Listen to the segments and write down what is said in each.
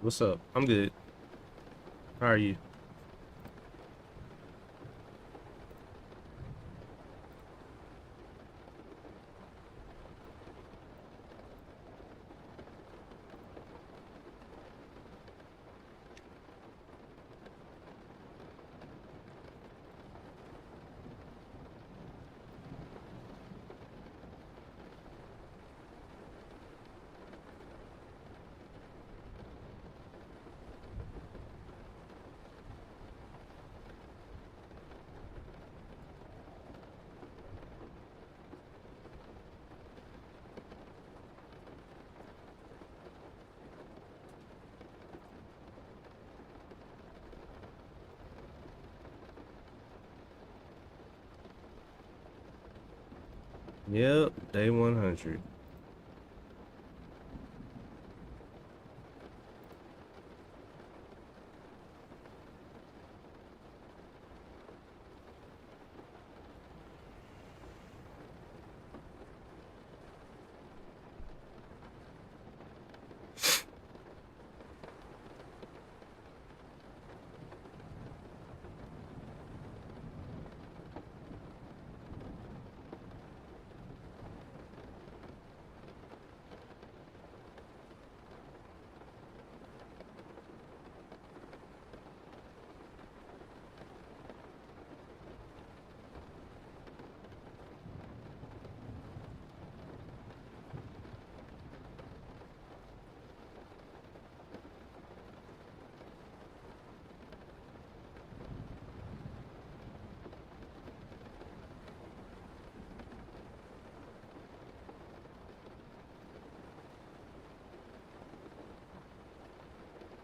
What's up? I'm good. How are you? Yep, day 100.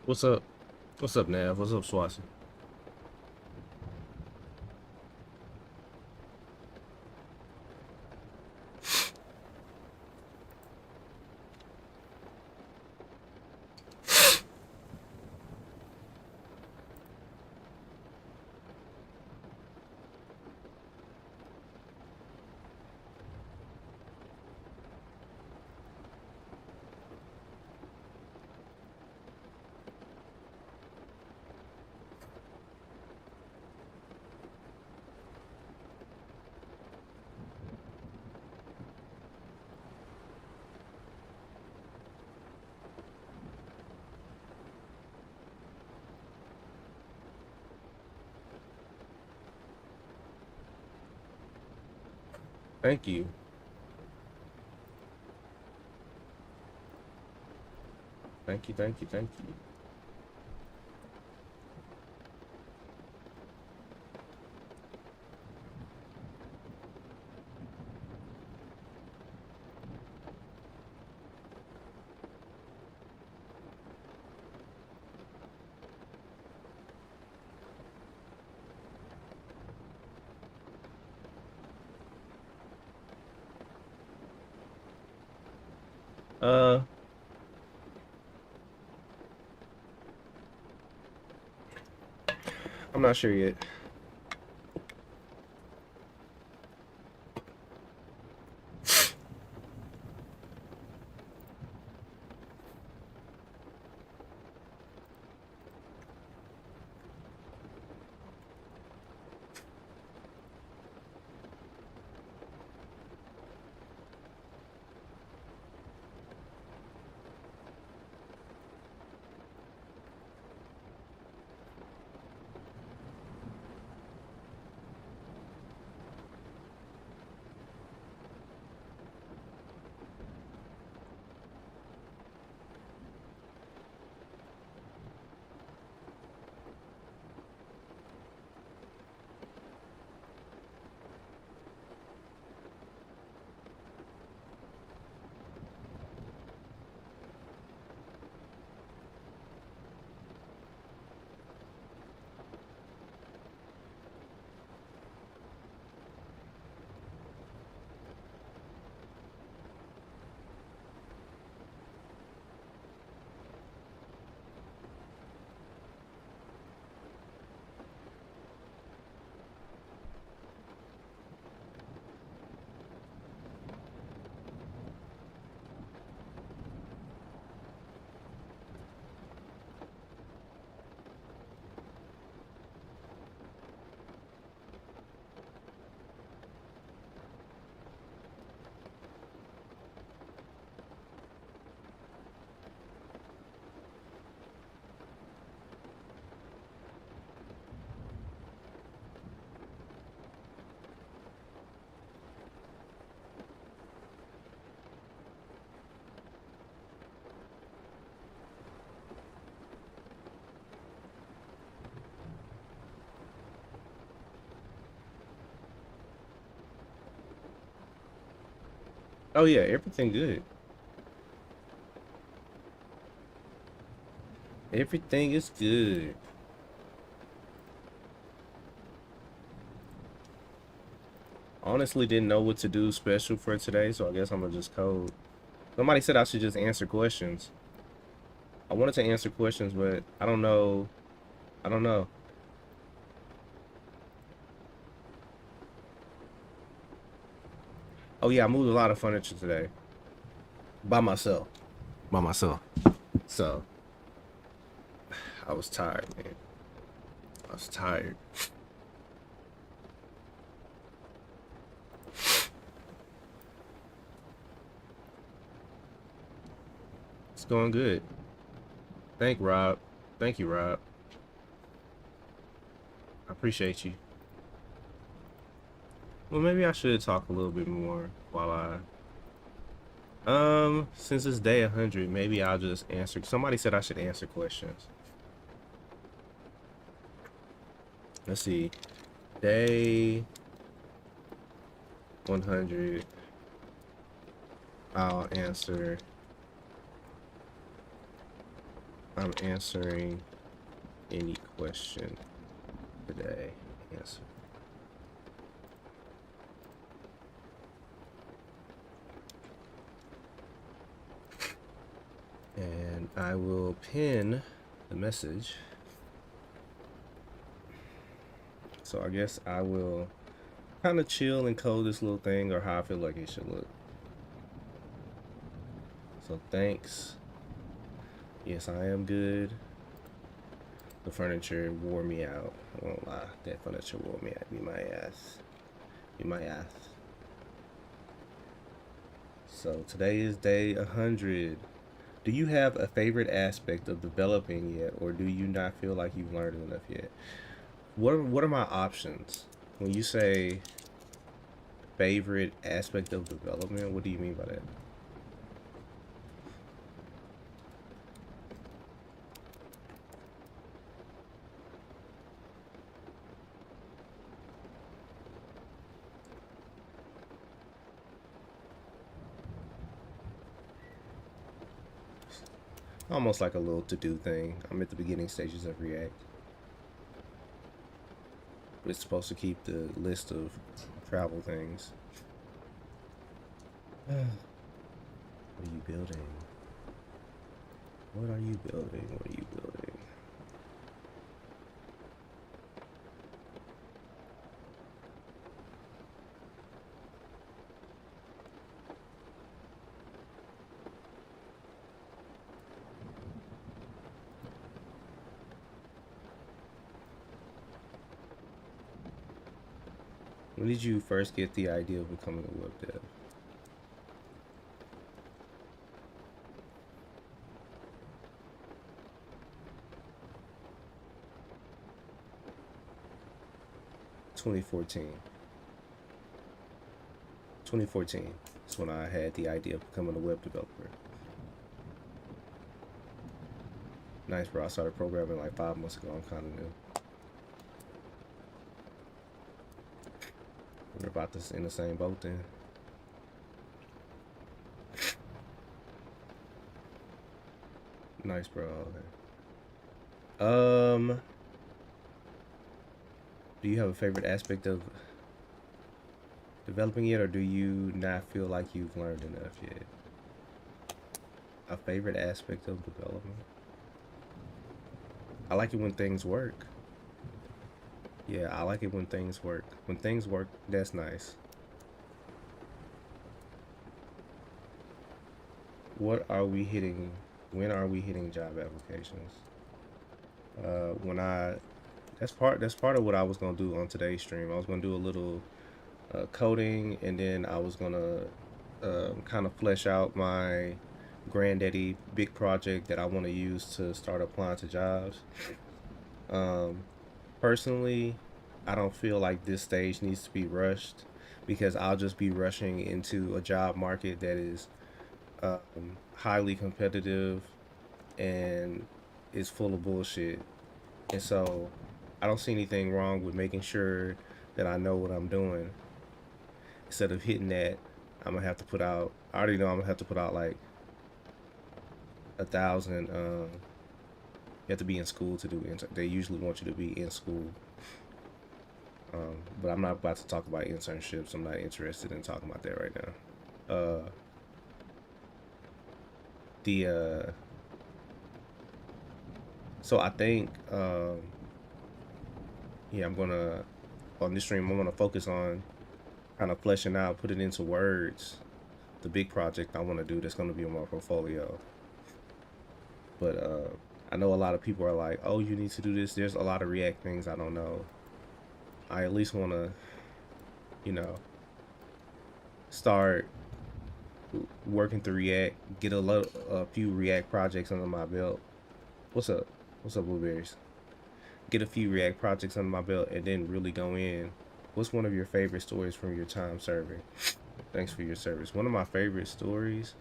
What's up? What's up, Nav? What's up, Swasey? Thank you. Thank you, thank you, thank you. Uh, I'm not sure yet. Oh yeah, everything good. Everything is good. Honestly, didn't know what to do special for today, so I guess I'm gonna just code. Somebody said I should just answer questions. I wanted to answer questions, but I don't know. I don't know. Oh yeah, I moved a lot of furniture today by myself. By myself. So I was tired, man. I was tired. It's going good. Thank Rob. Thank you, Rob. I appreciate you. Well, maybe I should talk a little bit more while since it's day 100, maybe I'll just answer. Somebody said I should answer questions. Let's see. Day 100. I'll answer. I'm answering any question today. Answer. And I will pin the message. So I guess I will kind of chill and code this little thing, or how I feel like it should look. So thanks. Yes, I am good. The furniture wore me out. I won't lie. That furniture wore me out. Be my ass. Be my ass. So today is day 100. Do you have a favorite aspect of developing yet, or do you not feel like you've learned enough yet? What are my options? When you say favorite aspect of development, what do you mean by that? Almost like a little to-do thing. I'm at the beginning stages of React. It's supposed to keep the list of travel things. What are you building? What are you building? What are you building? When did you first get the idea of becoming a web dev? (2014). 2014 is when I had the idea of becoming a web developer. Nice, bro. I started programming like 5 months ago. I'm kind of new. We're about this in the same boat then. Nice, bro. Okay. Do you have a favorite aspect of developing yet, or do you not feel like you've learned enough yet? A favorite aspect of development? I like it when things work. Yeah, I like it when things work. When things work, that's nice. What are we hitting? When are we hitting job applications? When I that's part of what I was gonna do on today's stream. I was gonna do a little coding, and then I was gonna kind of flesh out my granddaddy big project that I want to use to start applying to jobs. Um, Personally, I don't feel like this stage needs to be rushed, because I'll just be rushing into a job market that is highly competitive and is full of bullshit. And so I don't see anything wrong with making sure that I know what I'm doing instead of hitting that I'm gonna have to put out. I already know I'm gonna have to put out like 1,000. You have to be in school to do intern. They usually want you to be in school. But I'm not about to talk about internships. I'm not interested in talking about that right now. The So I think yeah, I'm gonna on this stream I'm gonna focus on kind of fleshing out, put it into words, the big project I want to do that's gonna be on my portfolio. But I know a lot of people are like, oh, you need to do this. There's a lot of React things I don't know. I at least want to, you know, start working through React, get a few React projects under my belt. What's up? What's up, Blueberries? Get a few React projects under my belt and then really go in. What's one of your favorite stories from your time serving? Thanks for your service. One of my favorite stories,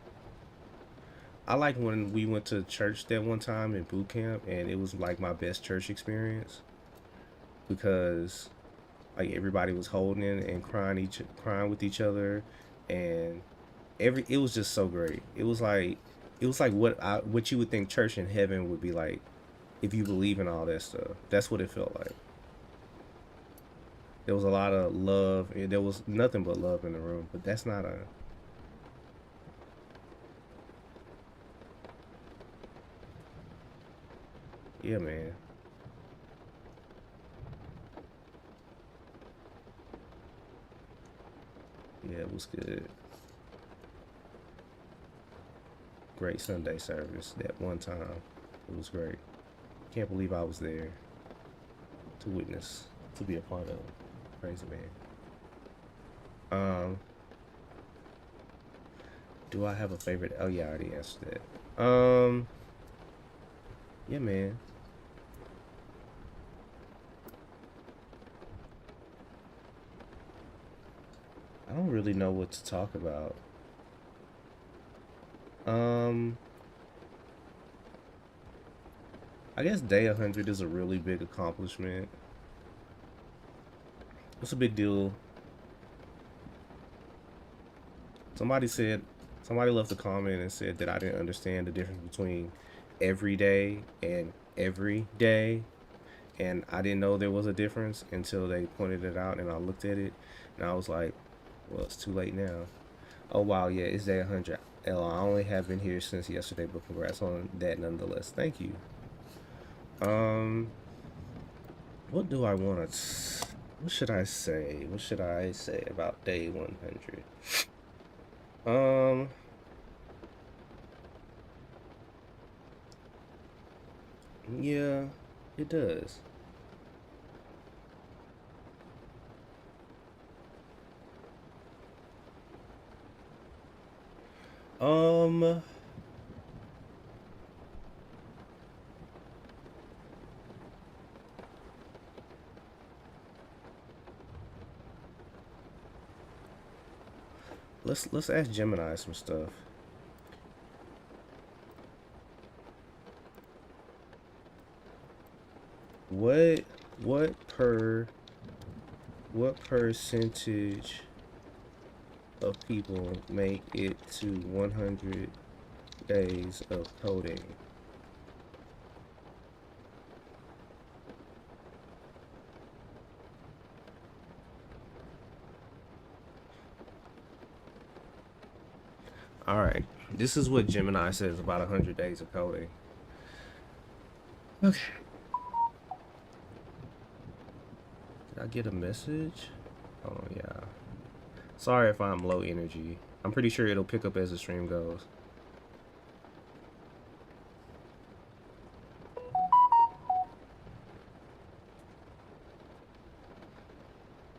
I like when we went to church that one time in boot camp, and it was like my best church experience because like everybody was holding and crying with each other, and it was just so great. It was like what you would think church in heaven would be like if you believe in all that stuff. That's what it felt like. There was a lot of love. There was nothing but love in the room, but that's not a. Yeah, man. Yeah, it was good. Great Sunday service that one time. It was great. Can't believe I was there to witness, to be a part of. Crazy man. Do I have a favorite? Oh yeah, I already answered that. Yeah, man. I don't really know what to talk about. Um, I guess day 100 is a really big accomplishment. It's a big deal. Somebody said, somebody left a comment and said that I didn't understand the difference between every day and every day. And I didn't know there was a difference until they pointed it out and I looked at it and I was like, well, it's too late now. Oh, wow, yeah, it's day 100. I only have been here since yesterday, but congrats on that nonetheless. Thank you. What do I want to... What should I say? What should I say about day 100? Yeah, it does. Um, let's ask Gemini some stuff. What what per what percentage of people make it to 100 days of coding? All right, this is what Gemini says about 100 days of coding. Okay. Did I get a message? Oh yeah. Sorry if I'm low energy. I'm pretty sure it'll pick up as the stream goes.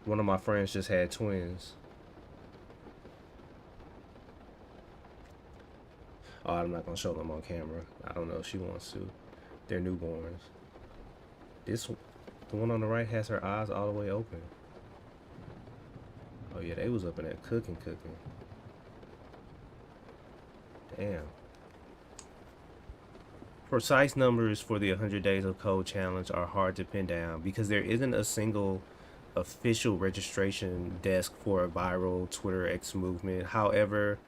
One of my friends just had twins. Oh, I'm not gonna show them on camera. I don't know if she wants to. They're newborns. The one on the right has her eyes all the way open. Oh yeah, they was up in there cooking. Damn. Precise numbers for the 100 Days of Code challenge are hard to pin down because there isn't a single official registration desk for a viral Twitter X movement. However,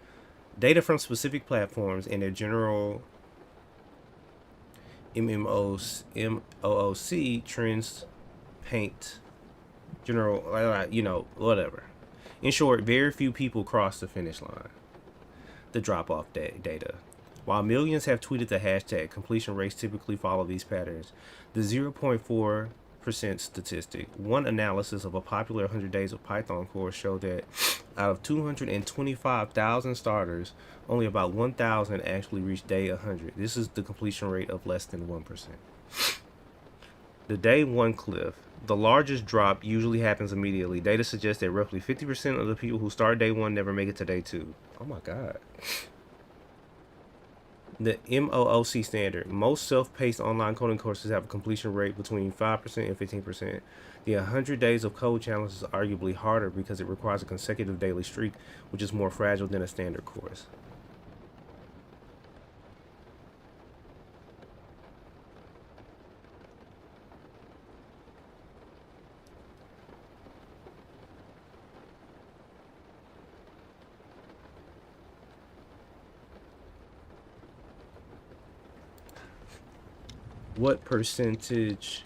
data from specific platforms and their general MMOC trends paint general, whatever. In short, very few people cross the finish line. The drop-off data. While millions have tweeted the hashtag, completion rates typically follow these patterns. The 0.4% statistic. One analysis of a popular 100 Days of Python course showed that out of 225,000 starters, only about 1,000 actually reached day 100. This is the completion rate of less than 1%. The day 1 cliff. The largest drop usually happens immediately. Data suggests that roughly 50% of the people who start day 1 never make it to day 2. Oh my god. The MOOC standard. Most self-paced online coding courses have a completion rate between 5% and 15%. The 100 Days of Code challenge is arguably harder because it requires a consecutive daily streak, which is more fragile than a standard course. What percentage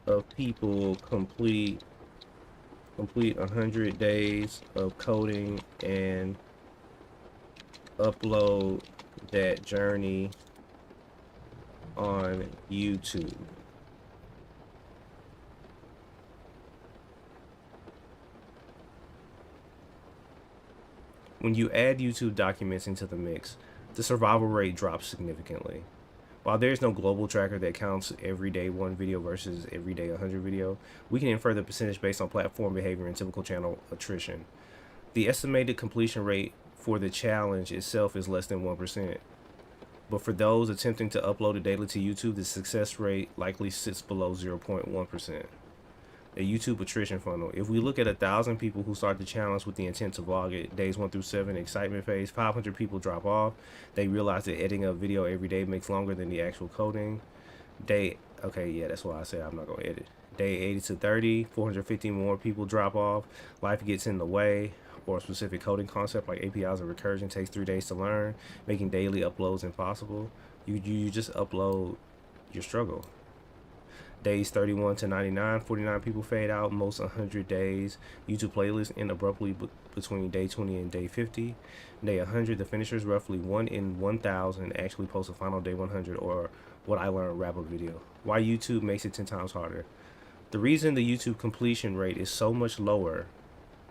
of people complete 100 days of coding and upload that journey on YouTube? When you add YouTube documents into the mix, the survival rate drops significantly. While there is no global tracker that counts every day 1 video versus every day 100 video, we can infer the percentage based on platform behavior and typical channel attrition. The estimated completion rate for the challenge itself is less than 1%. But for those attempting to upload it daily to YouTube, the success rate likely sits below 0.1%. A YouTube attrition funnel. If we look at 1,000 people who start the challenge with the intent to vlog it, days 1 through 7, excitement phase, 500 people drop off. They realize that editing a video every day makes longer than the actual coding. That's why I said I'm not going to edit. Day 80 to 30, 450 more people drop off. Life gets in the way, or a specific coding concept like APIs or recursion takes 3 days to learn, making daily uploads impossible. You just upload your struggle. Days 31 to 99, 49 people fade out. Most 100 days YouTube playlists end abruptly between day 20 and day 50. Day 100, the finishers, roughly 1 in 1,000, actually post a final day 100 or what I learned wrap up video. Why YouTube makes it 10 times harder. The reason the YouTube completion rate is so much lower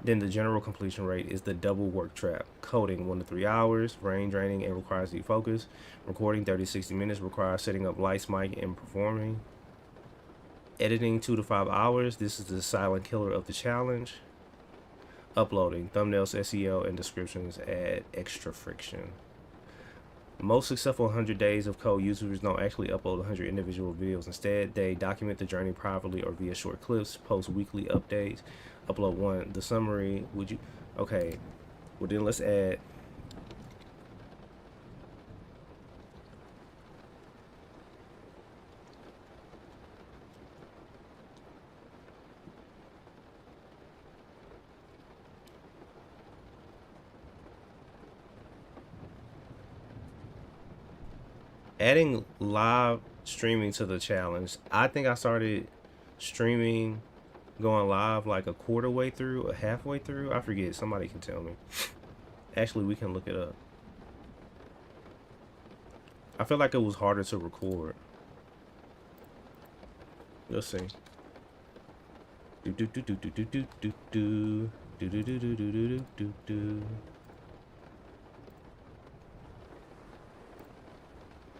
than the general completion rate is the double work trap. Coding 1 to 3 hours, brain draining and requires deep focus. Recording 30 to 60 minutes requires setting up lights, mic, and performing. Editing 2 to 5 hours. This is the silent killer of the challenge. Uploading thumbnails, SEO, and descriptions add extra friction. Most successful 100 Days of Code YouTubers don't actually upload 100 individual videos. Instead, they document the journey privately or via short clips, post weekly updates, upload one. The summary, okay, well then let's add adding live streaming to the challenge. I think I started streaming, going live like a quarter way through, a halfway through. I forget. Somebody can tell me. Actually, we can look it up. I feel like it was harder to record. Let's see.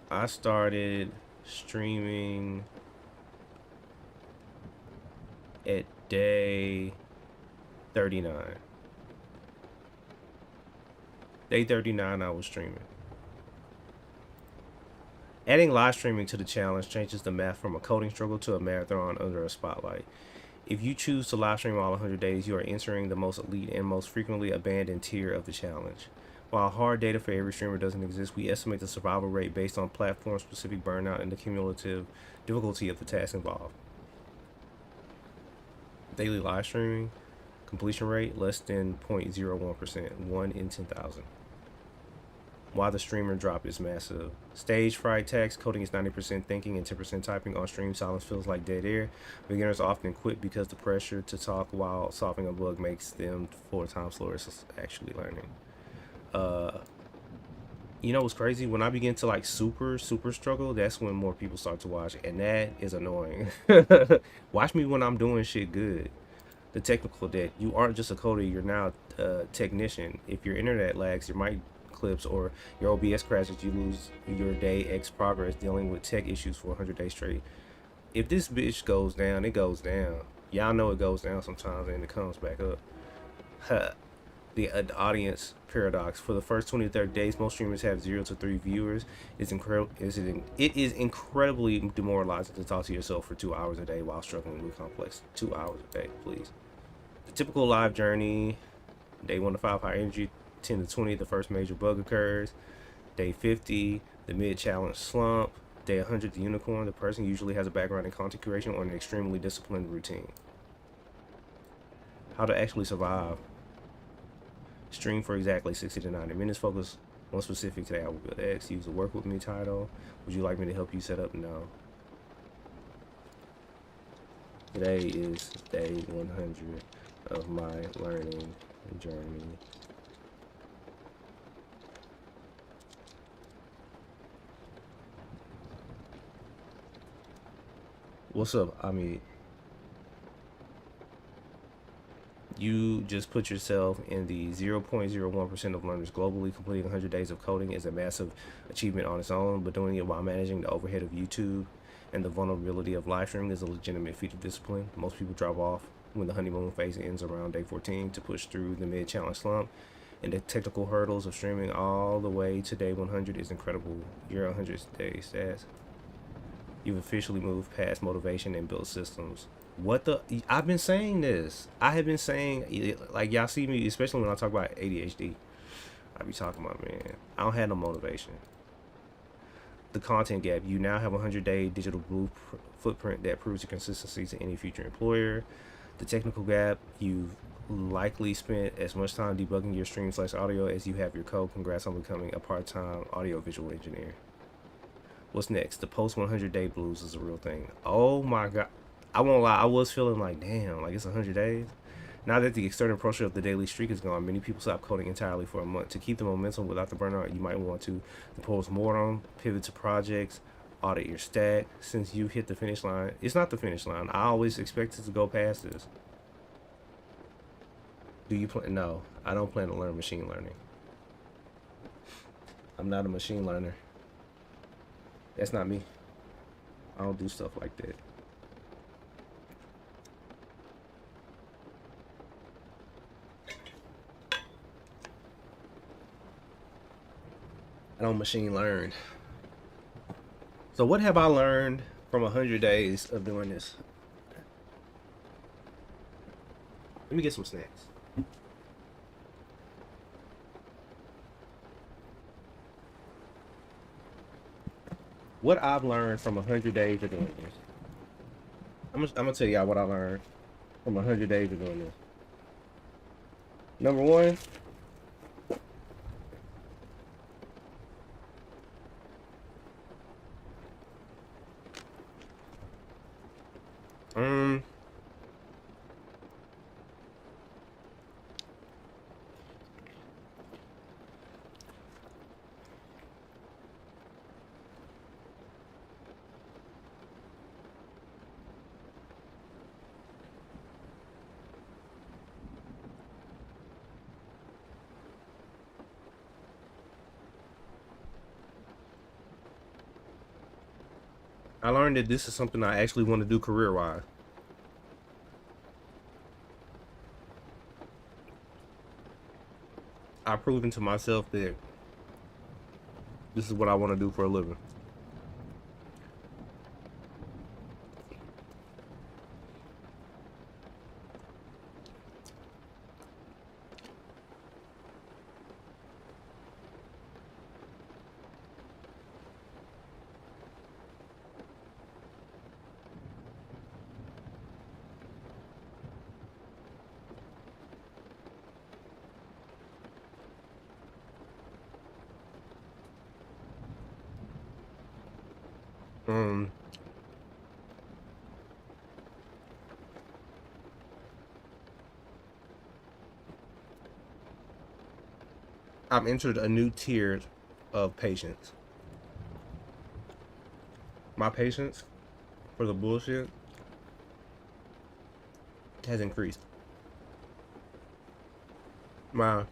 I started streaming at day 39. Day 39 I was streaming. Adding live streaming to the challenge changes the math from a coding struggle to a marathon under a spotlight. If you choose to live stream all 100 days, you are entering the most elite and most frequently abandoned tier of the challenge. While hard data for every streamer doesn't exist, we estimate the survival rate based on platform-specific burnout and the cumulative difficulty of the tasks involved. Daily live streaming completion rate less than 0.01%, 1 in 10,000. Why the streamer drop is massive. Stage fright text, coding is 90% thinking and 10% typing. On stream, silence feels like dead air. Beginners often quit because the pressure to talk while solving a bug makes them 4 times slower actually learning. You know what's crazy? When I begin to like super struggle, that's when more people start to watch, and that is annoying. Watch me when I'm doing shit good. The technical debt. You aren't just a coder, you're now a technician. If your internet lags, your mic clips, or your OBS crashes, you lose your day X progress dealing with tech issues for 100 days straight. If this bitch goes down, it goes down. Y'all know it goes down sometimes and it comes back up. Huh. The audience paradox. For the first 20 to 30 days, most streamers have 0 to 3 viewers. It is incredibly demoralizing to talk to yourself for 2 hours a day while struggling with complex. 2 hours a day, please. The typical live journey: day 1 to 5, high energy. 10 to 20, the first major bug occurs. Day 50, the mid-challenge slump. Day 100, the unicorn. The person usually has a background in content creation or an extremely disciplined routine. How to actually survive. Stream for exactly 60 to 90 minutes. Focus on specific. Today I will build X. Use the work with me title. Would you like me to help you set up? No. Today is day 100 of my learning journey. What's up? I mean, you just put yourself in the 0.01% of learners globally. Completing 100 days of coding is a massive achievement on its own, but doing it while managing the overhead of YouTube and the vulnerability of live streaming is a legitimate feat of discipline. Most people drop off when the honeymoon phase ends around day 14 to push through the mid-challenge slump, and the technical hurdles of streaming all the way to day 100 is incredible. Your 100 days stats. You've officially moved past motivation and built systems. What the? I've been saying this. I have been saying, like, y'all see me, especially when I talk about ADHD. I be talking about, man, I don't have no motivation. The content gap. You now have a 100-day digital blue footprint that proves your consistency to any future employer. The technical gap. You've likely spent as much time debugging your stream/audio as you have your code. Congrats on becoming a part-time audio-visual engineer. What's next? The post 100-day blues is a real thing. Oh my god. I won't lie, I was feeling like, damn, like it's 100 days. Now that the external pressure of the daily streak is gone, many people stop coding entirely for a month. To keep the momentum without the burnout, you might want to post more on, pivot to projects, audit your stack. Since you hit the finish line, it's not the finish line. I always expected to go past this. Do you plan? No, I don't plan to learn machine learning. I'm not a machine learner. That's not me. I don't do stuff like that. I don't machine learn. So what have I learned from 100 days of doing this? Let me get some snacks. What I've learned from 100 days of doing this. I'm gonna tell y'all what I learned from 100 days of doing this. Number one, I learned that this is something I actually want to do career-wise. I've proven to myself that this is what I want to do for a living. Um, I've entered a new tier of patience. My patience for the bullshit has increased. My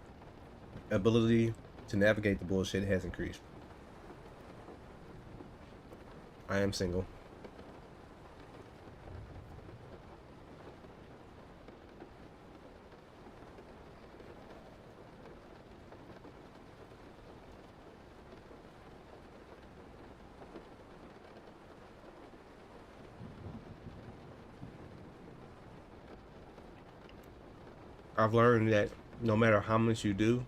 ability to navigate the bullshit has increased. I am single. I've learned that no matter how much you do,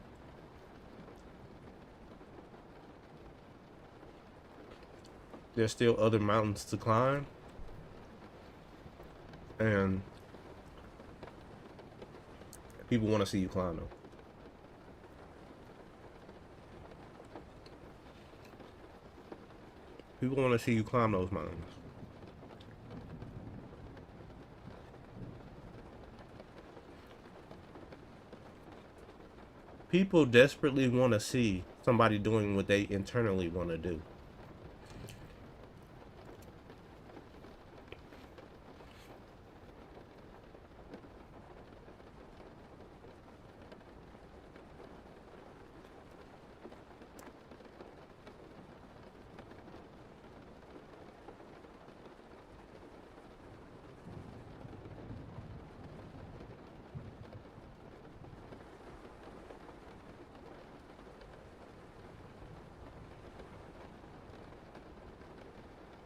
there's still other mountains to climb, and people want to see you climb them. People want to see you climb those mountains. People desperately want to see somebody doing what they internally want to do.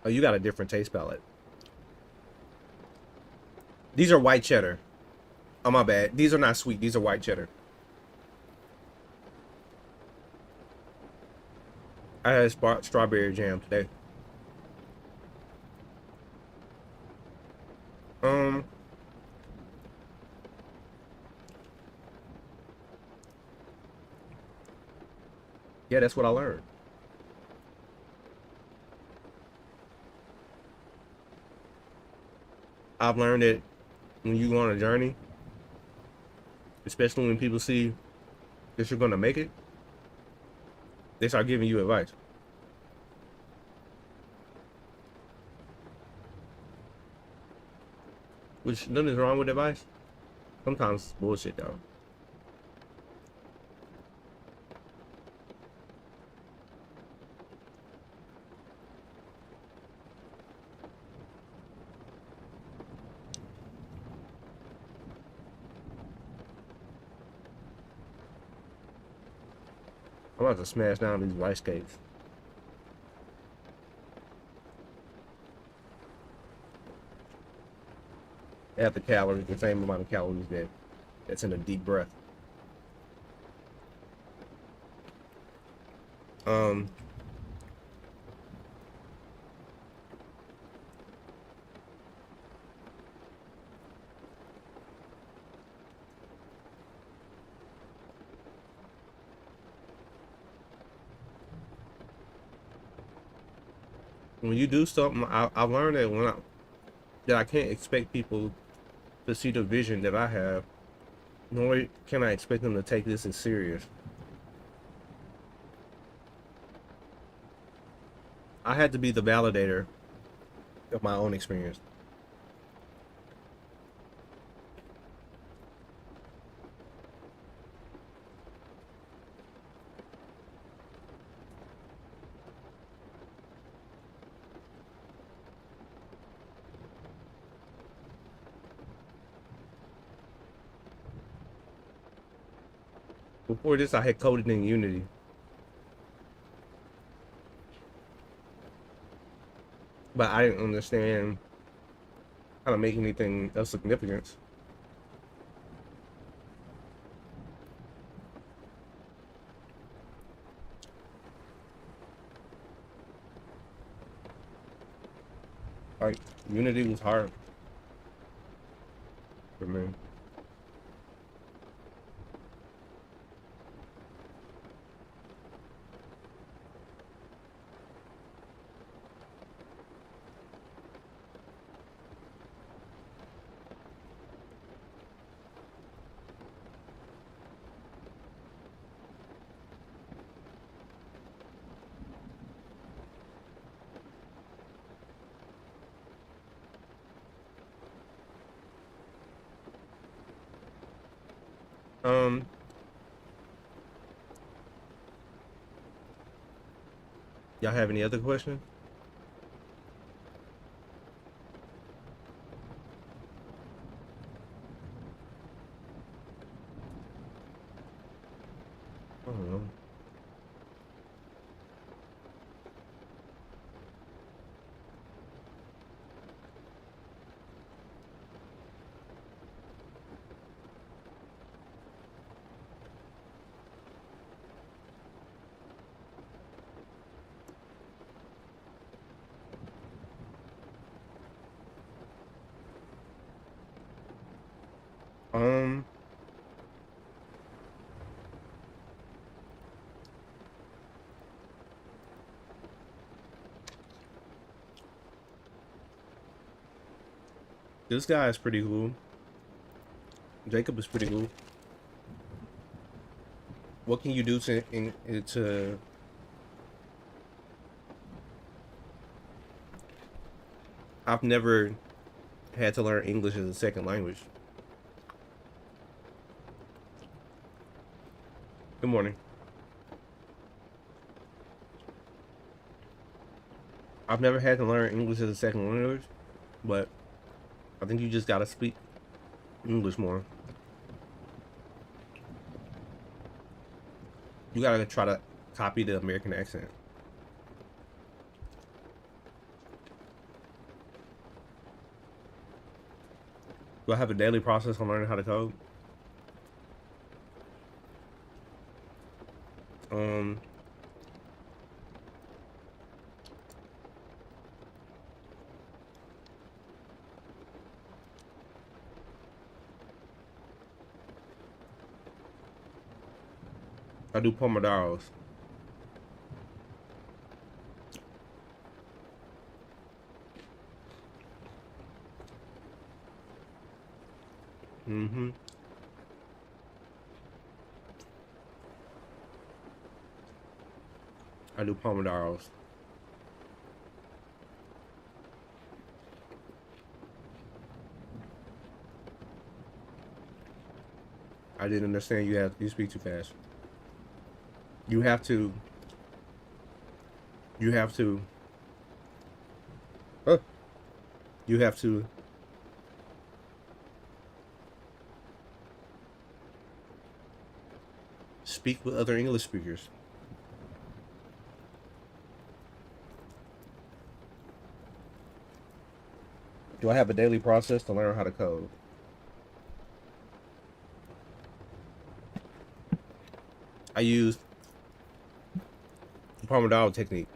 Oh, you got a different taste palette. These are white cheddar. Oh, my bad. These are not sweet. These are white cheddar. I had strawberry jam today. Um, yeah, that's what I learned. I've learned that when you go on a journey, especially when people see that you're gonna make it, they start giving you advice. Which nothing's wrong with advice. Sometimes it's bullshit though. I'm about to smash down these rice cakes. They have the calories, the same amount of calories that's in a deep breath. Um, when you do something, I've learned that that I can't expect people to see the vision that I have, nor can I expect them to take this as serious. I had to be the validator of my own experience. Before this, I had coded in Unity, but I didn't understand how to make anything of significance. Like, Unity was hard for me. Um, y'all have any other questions? I don't know. Um, this guy is pretty cool. Jacob is pretty cool. What can you do to? I've never had to learn English as a second language. Good morning. I've never had to learn English as a second language, but I think you just gotta speak English more. You gotta try to copy the American accent. Do I have a daily process on learning how to code? Um, I do pomodoros. Mm-hmm. I do pomodoros. I didn't understand you speak too fast. You have to you have to uh, you have to speak with other English speakers. Do I have a daily process to learn how to code? I use the Pomodoro technique.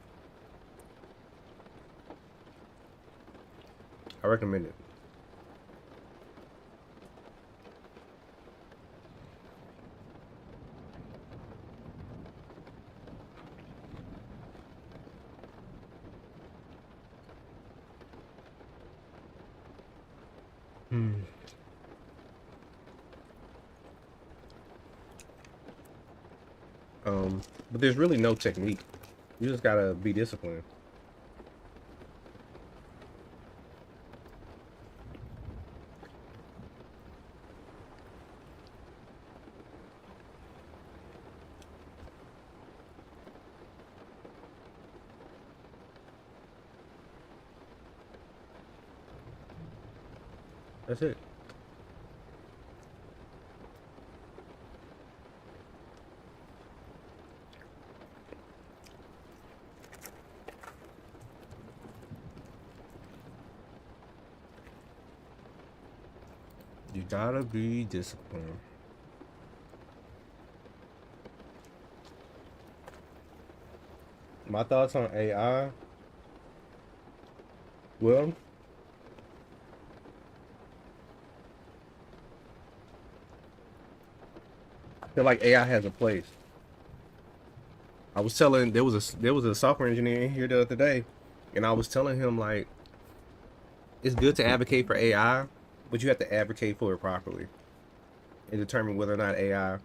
I recommend it. Hmm. But there's really no technique. You just gotta be disciplined. That's it. You gotta be disciplined. My thoughts on AI. Well, I feel like AI has a place. I was telling there was a software engineer in here the other day, and I was telling him like it's good to advocate for AI, but you have to advocate for it properly and determine whether or not AI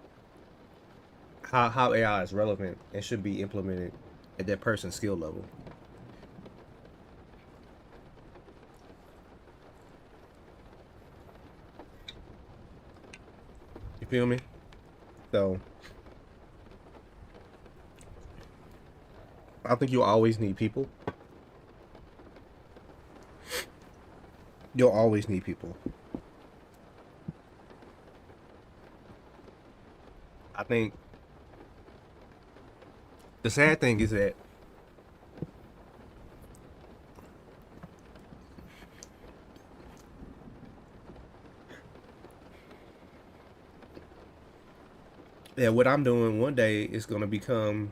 how AI is relevant and should be implemented at that person's skill level. You feel me? So I think you'll always need people. You'll always need people. I think the sad thing is that what I'm doing one day is going to become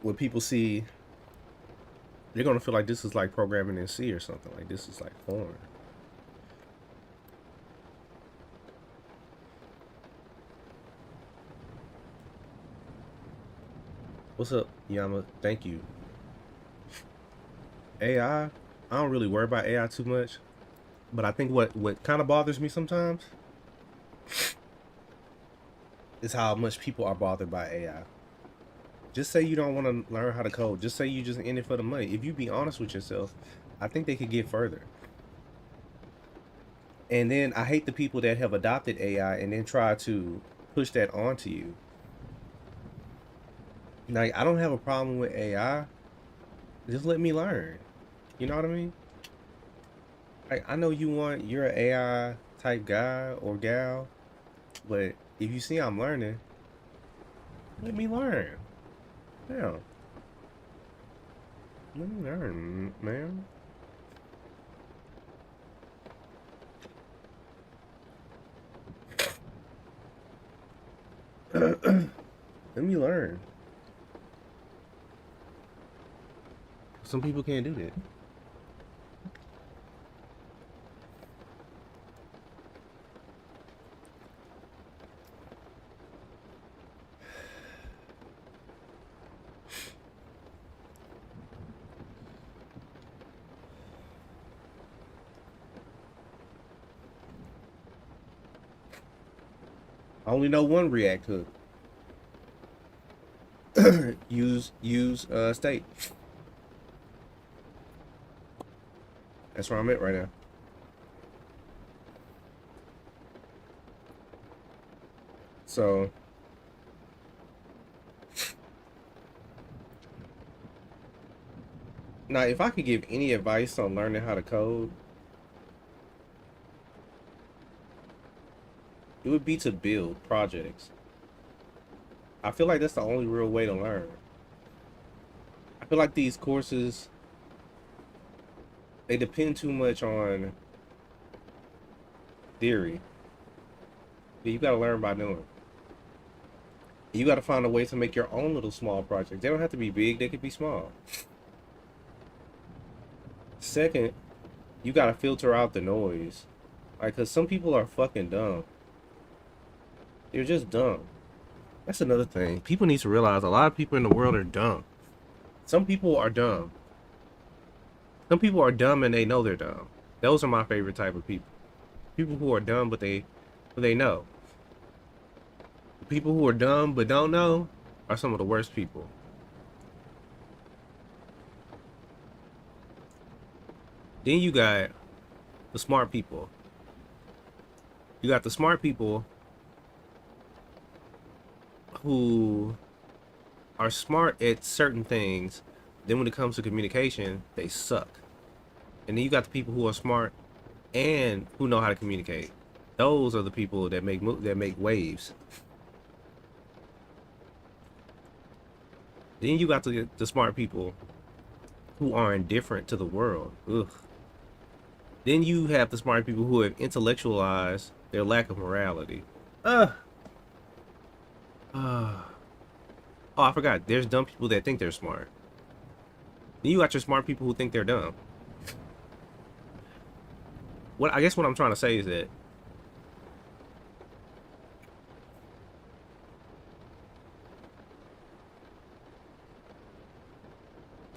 what people see. They're going to feel like this is like programming in C or something. Like this is like foreign. What's up, Yama? Thank you. AI, I don't really worry about AI too much. But I think what kind of bothers me sometimes is how much people are bothered by AI. Just say you don't want to learn how to code. Just say you just in it for the money. If you be honest with yourself, I think they could get further. And then I hate the people that have adopted AI and then try to push that onto you. Like, I don't have a problem with AI. Just let me learn. You know what I mean? Like, I know you're an AI type guy or gal, but if you see I'm learning, let me learn. Yeah. Let me learn, man. Let me learn. Some people can't do that. I only know one React hook. use state. That's where I'm at right now. So now, if I could give any advice on learning how to code, it would be to build projects. I feel like that's the only real way to learn. I feel like these courses, they depend too much on theory. You got to learn by doing. You got to find a way to make your own little small projects. They don't have to be big, they could be small. Second, you got to filter out the noise. Like, because some people are fucking dumb. They're just dumb. That's another thing. People need to realize a lot of people in the world are dumb. Some people are dumb. Some people are dumb and they know they're dumb. Those are my favorite type of people. People who are dumb but they know. People who are dumb but don't know are some of the worst people. Then you got the smart people. You got the smart people who are smart at certain things. Then when it comes to communication, they suck. And then you got the people who are smart and who know how to communicate. Those are the people that make waves. Then you got the smart people who are indifferent to the world. Ugh. Then you have the smart people who have intellectualized their lack of morality. Oh, I forgot. There's dumb people that think they're smart. Then you got your smart people who think they're dumb. I guess what I'm trying to say is that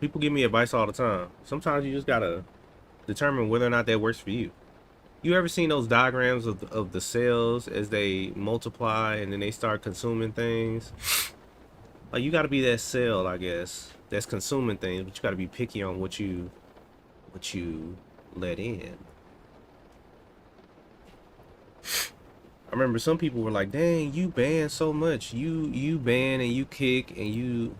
people give me advice all the time. Sometimes you just gotta determine whether or not that works for you. You ever seen those diagrams of the cells as they multiply and then they start consuming things? Like, you gotta be that cell, I guess, that's consuming things, but you gotta be picky on what you let in. I remember some people were like, "Dang, you ban so much. You ban and you kick and you."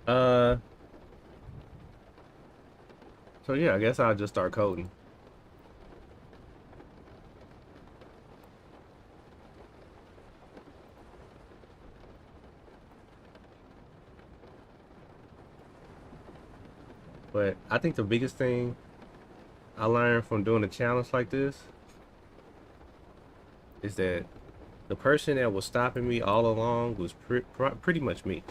Uh, so yeah, I guess I'll just start coding. But I think the biggest thing I learned from doing a challenge like this is that the person that was stopping me all along was pretty much me.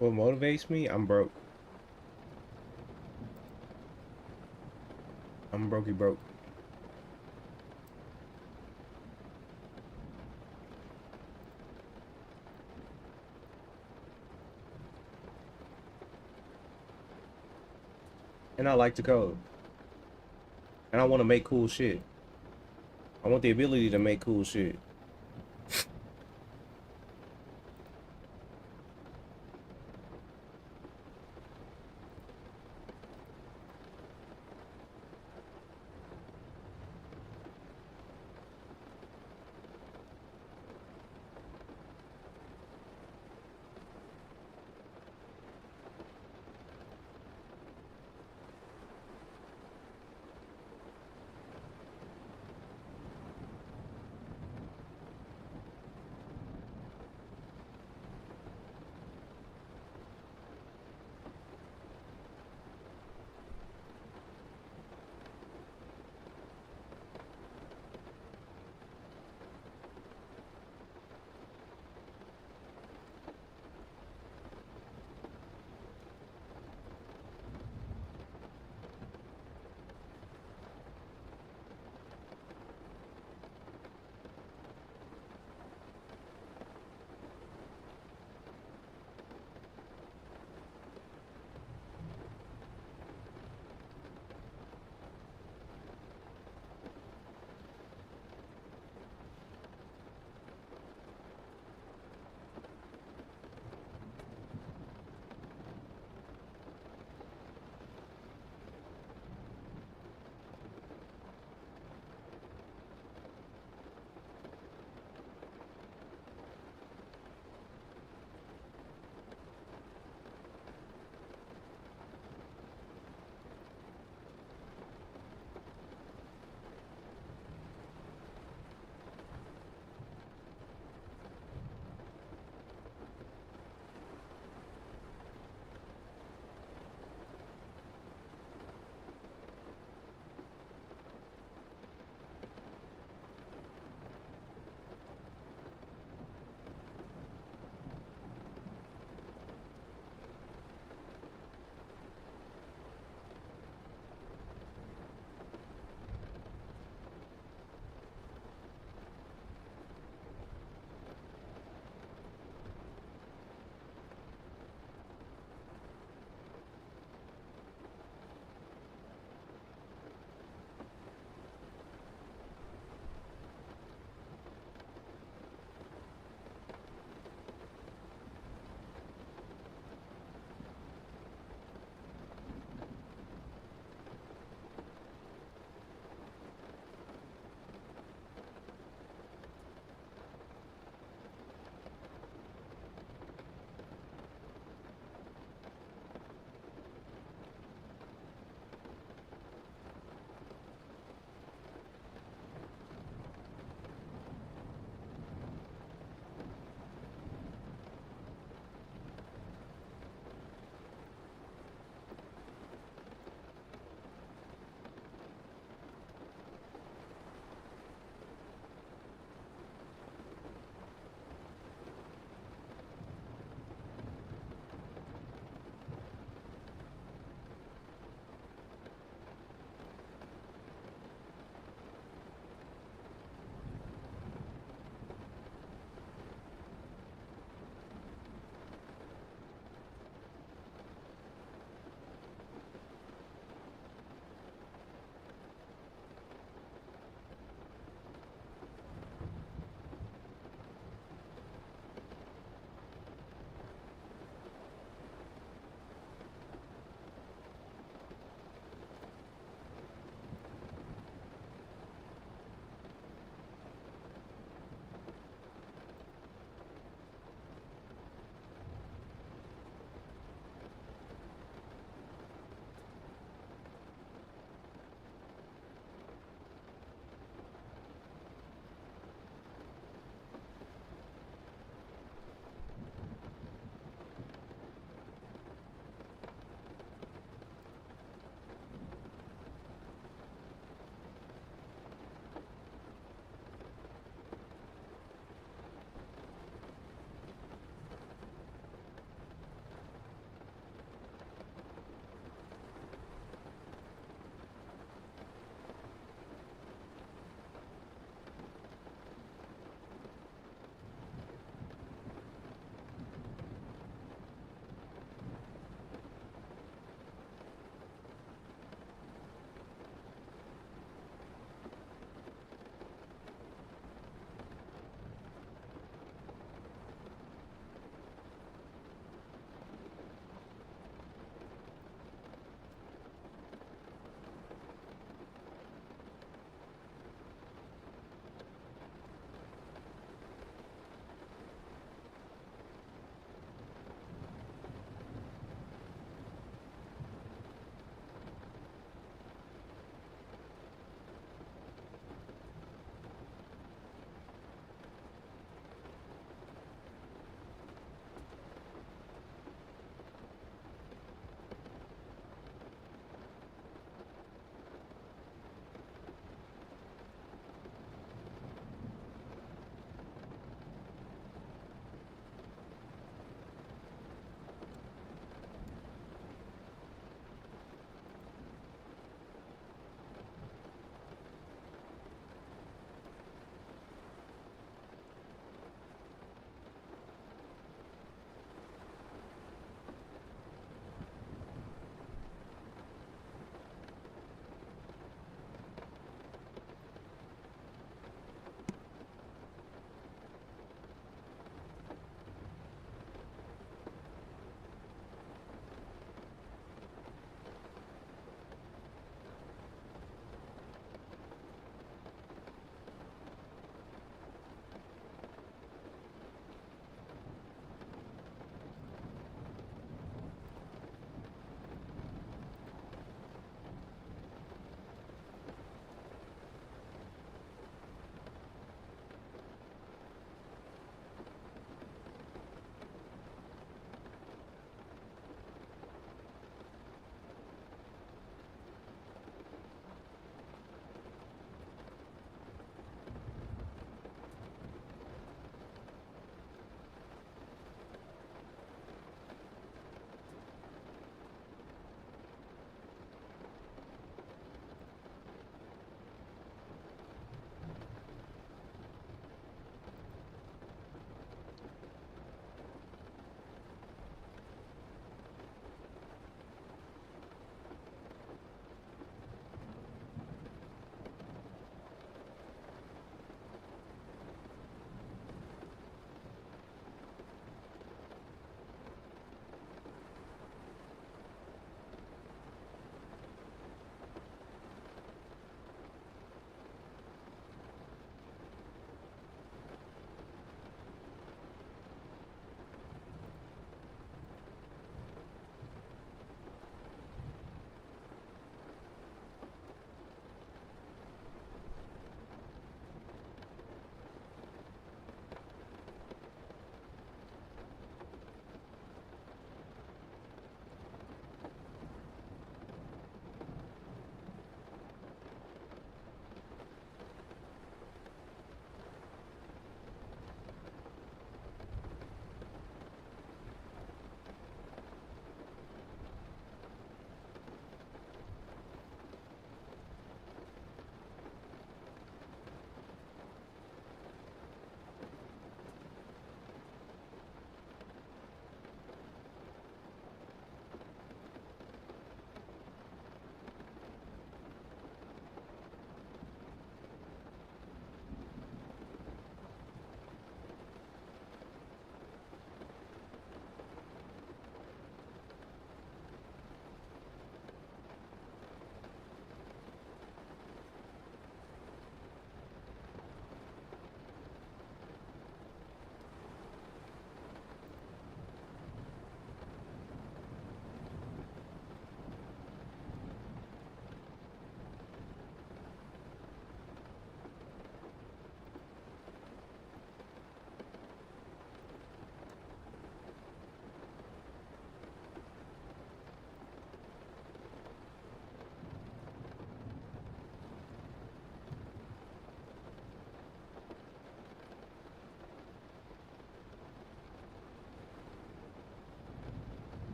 What motivates me? I'm broke. I'm brokey broke. And I like to code. And I want to make cool shit. I want the ability to make cool shit.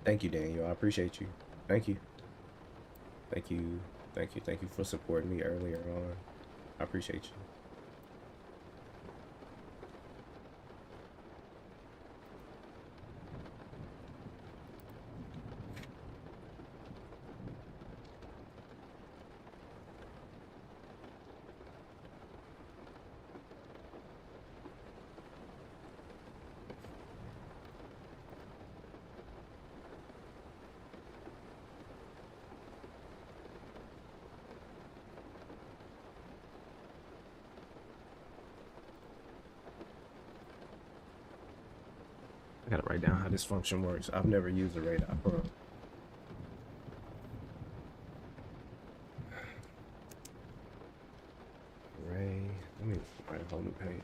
Thank you, Daniel. I appreciate you. Thank you. Thank you. Thank you. Thank you for supporting me earlier on. I appreciate you. I gotta write down how this function works. I've never used a radar pro. Array. Let me write a whole new page.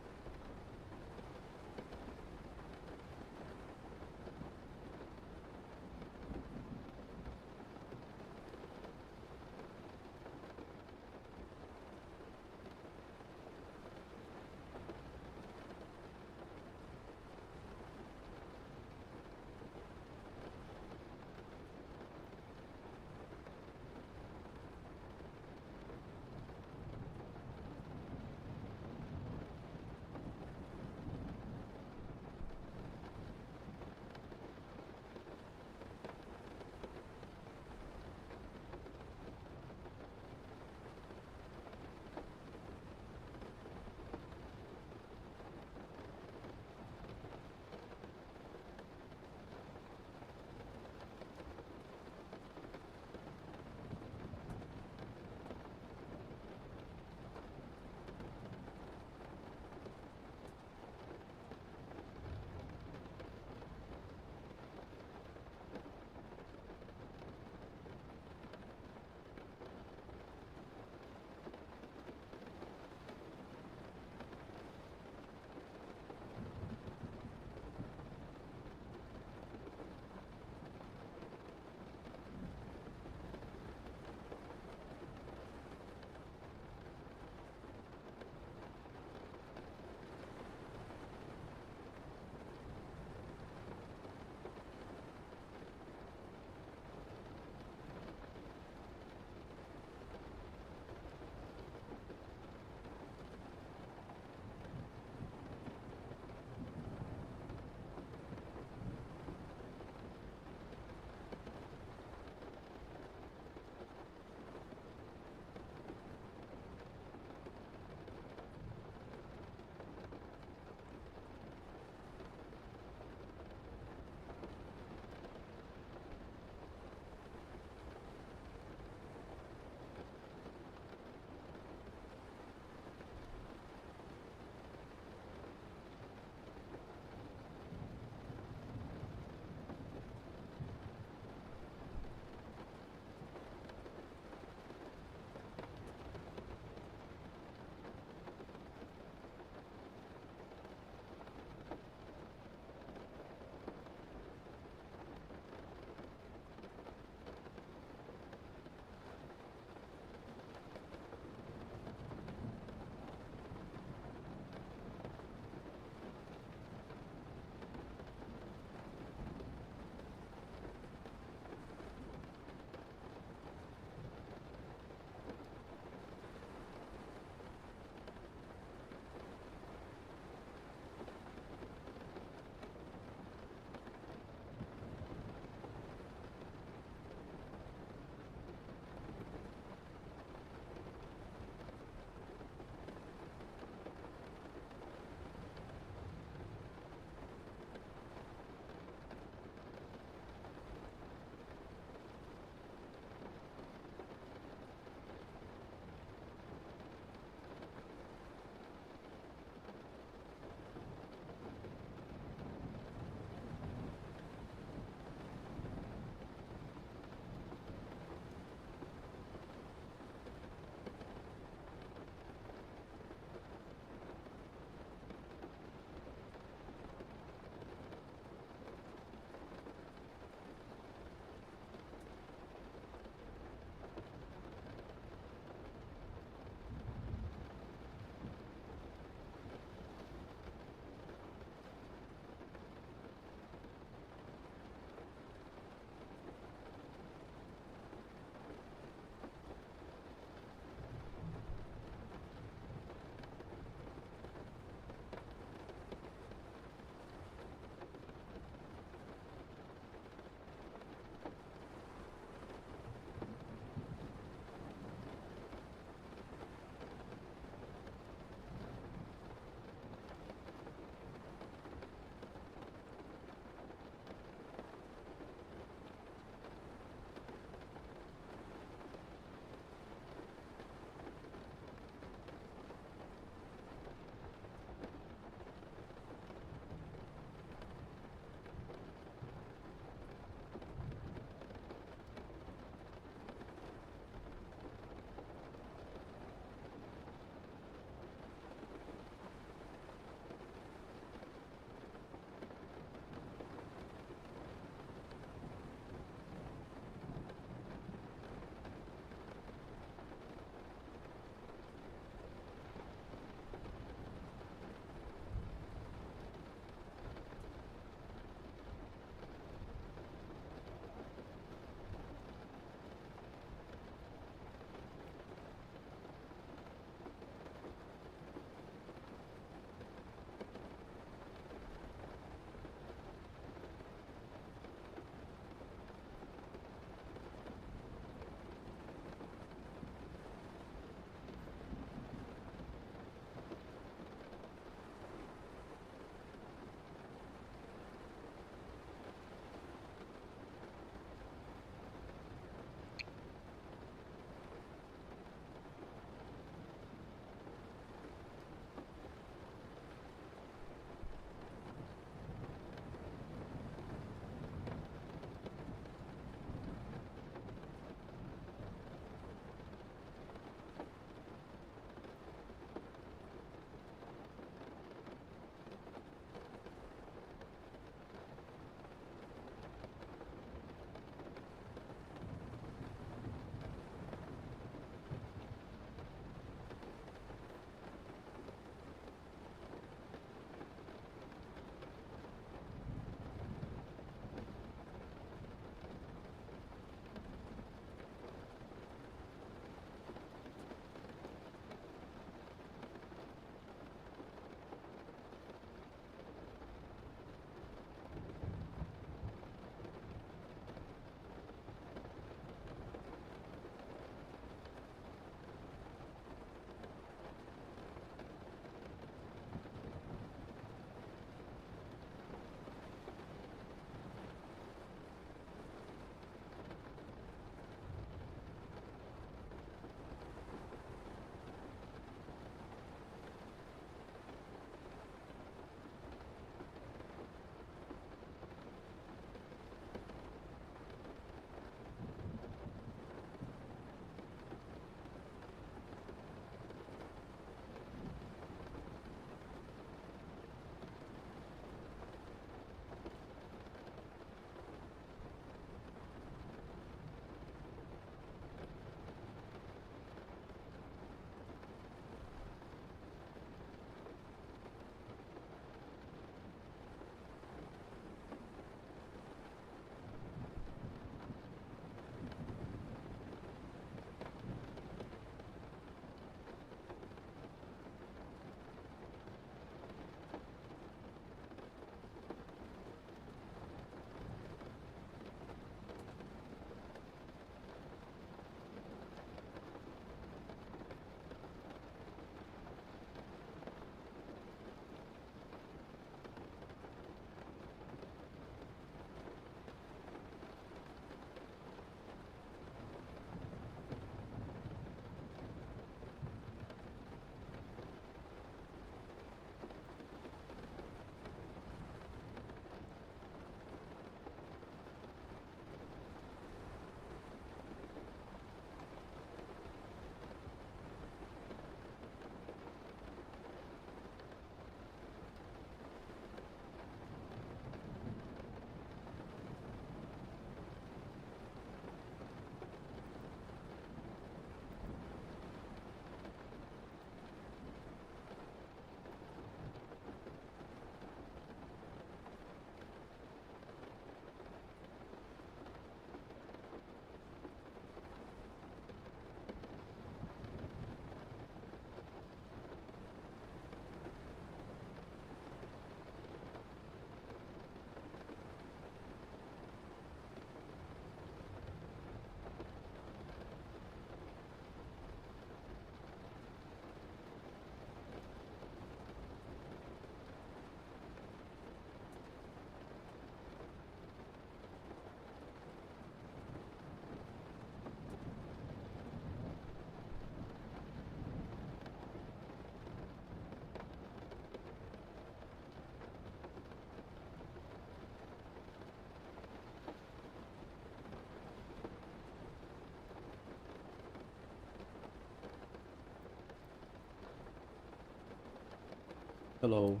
Hello.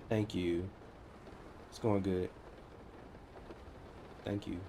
Thank you. It's going good. Thank you.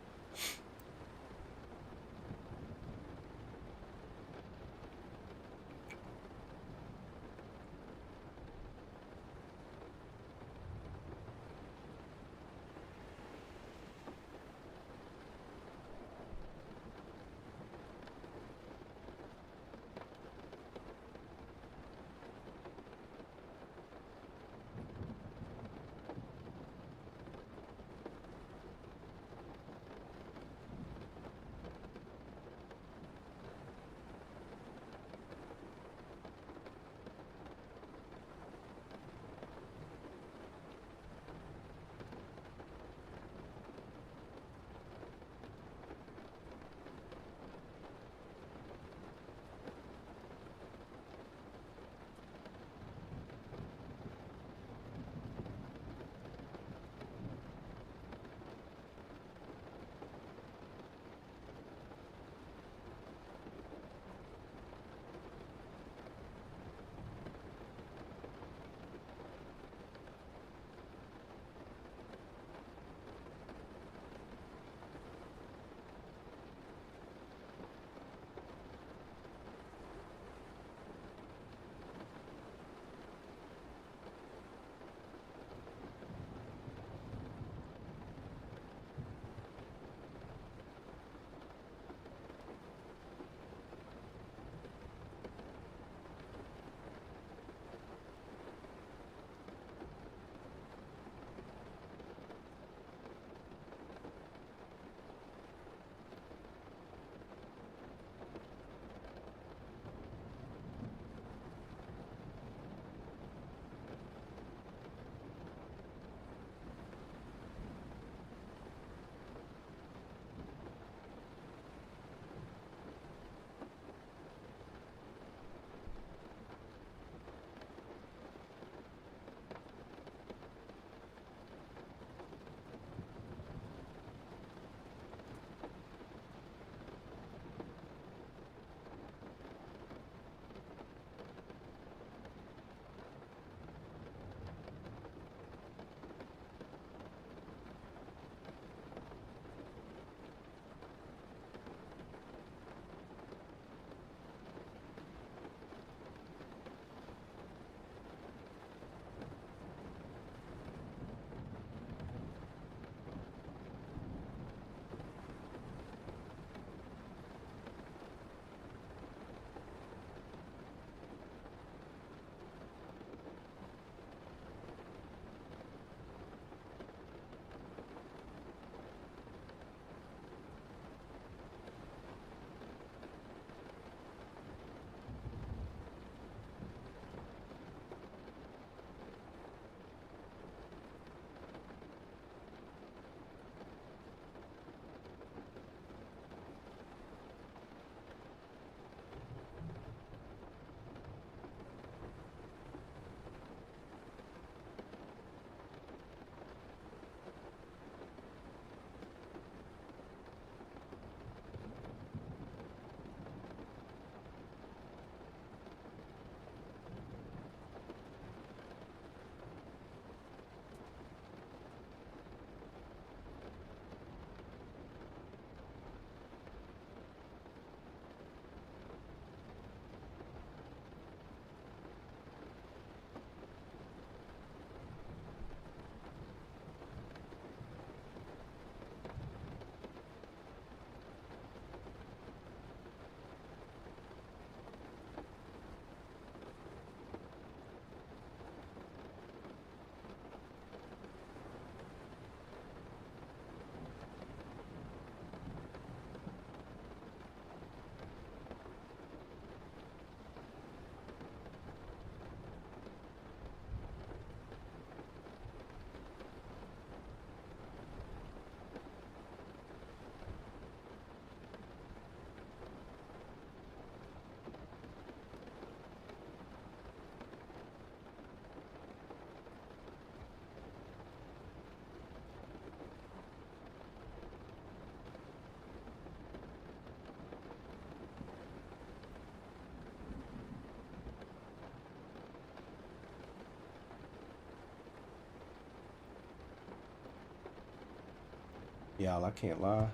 Y'all, I can't lie.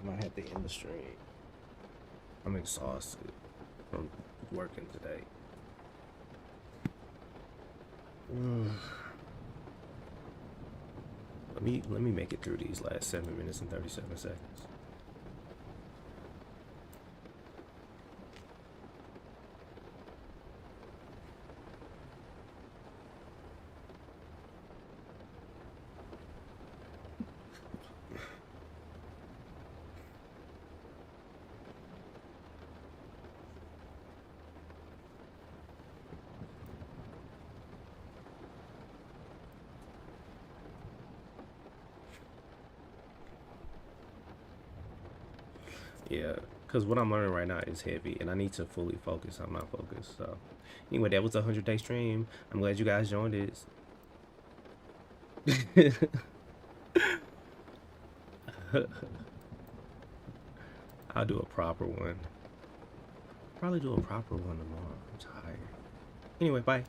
I might have to end the stream. I'm exhausted from working today. Let me make it through these last 7 minutes and 37 seconds. Yeah, because what I'm learning right now is heavy, and I need to fully focus. I'm not focused. So, anyway, that was a 100-day stream. I'm glad you guys joined it. I'll do a proper one. Probably do a proper one tomorrow. I'm tired. Anyway, bye.